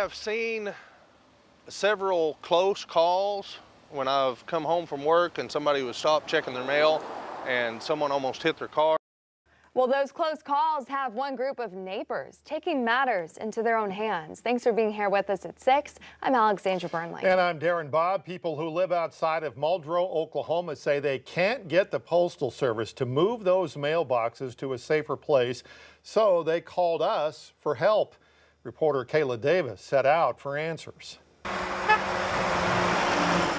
I've seen several close calls when I've come home from work and somebody was stopped checking their mail and someone almost hit their car. Well, those close calls have one group of neighbors taking matters into their own hands. Thanks for being here with us at 6. I'm Alexandra Burnley. And I'm Darren Bobb. People who live outside of Muldrow, Oklahoma say they can't get the Postal Service to move those mailboxes to a safer place, so they called us for help. Reporter Kayla Davis set out for answers.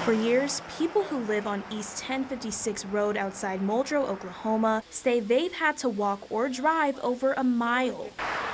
For years, people who live on East 1056 Road outside Muldrow, Oklahoma, say they've had to walk or drive over a mile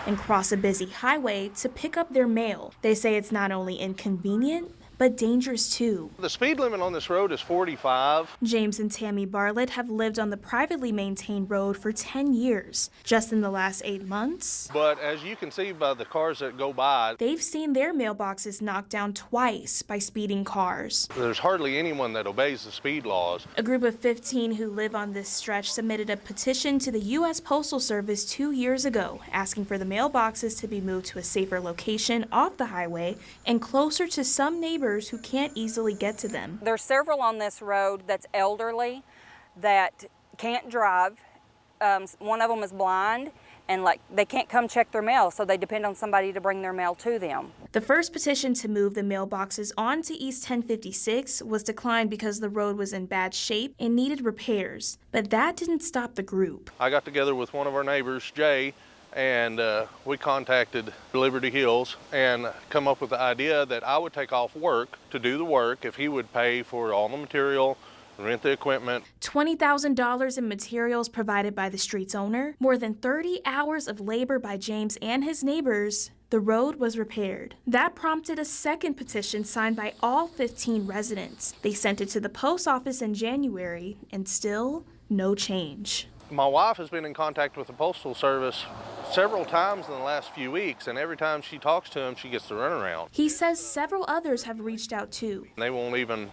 and cross a busy highway to pick up their mail. They say it's not only inconvenient, but dangerous too. The speed limit on this road is 45. James and Tammy Bartlett have lived on the privately maintained road for 10 years. Just in the last 8 months, But as you can see by the cars that go by, they've seen their mailboxes knocked down twice by speeding cars. there's hardly anyone that obeys the speed laws. A group of 15 who live on this stretch submitted a petition to the U.S. Postal Service 2 years ago, asking for the mailboxes to be moved to a safer location off the highway and closer to some neighbors who can't easily get to them. There's several on this road that's elderly that can't drive. One of them is blind, and they can't come check their mail, so they depend on somebody to bring their mail to them. The first petition to move the mailboxes onto East 1056 was declined because the road was in bad shape and needed repairs. But that didn't stop the group. I got together with one of our neighbors, Jay, and we contacted Liberty Hills and come up with the idea that I would take off work to do the work if he would pay for all the material, rent the equipment. $20,000 in materials provided by the street's owner, more than 30 hours of labor by James and his neighbors. The road was repaired. That prompted a second petition signed by all 15 residents. They sent it to the post office in January, and still no change. My wife has been in contact with the Postal Service several times in the last few weeks, and every time she talks to them, she gets the runaround. He says several others have reached out too. They won't even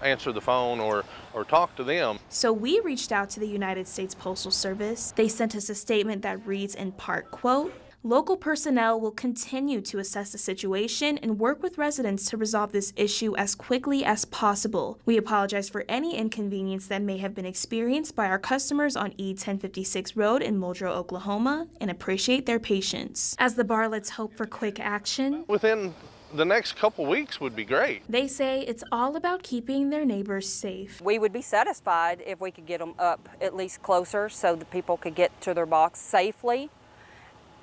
answer the phone or talk to them. So we reached out to the United States Postal Service. They sent us a statement that reads in part, quote, "Local personnel will continue to assess the situation and work with residents to resolve this issue as quickly as possible. We apologize for any inconvenience that may have been experienced by our customers on E1056 Road in Muldrow, Oklahoma, and appreciate their patience." As the Bartletts hope for quick action, Within the next couple weeks would be great. they say it's all about keeping their neighbors safe. We would be satisfied if we could get them up at least closer so that people could get to their box safely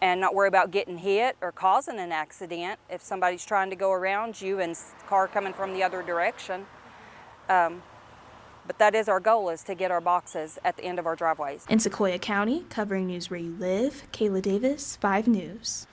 and not worry about getting hit or causing an accident if somebody's trying to go around you and car coming from the other direction. But that is our goal, is to get our boxes at the end of our driveways. In Sequoyah County, covering news where you live, Kayla Davis, 5 News.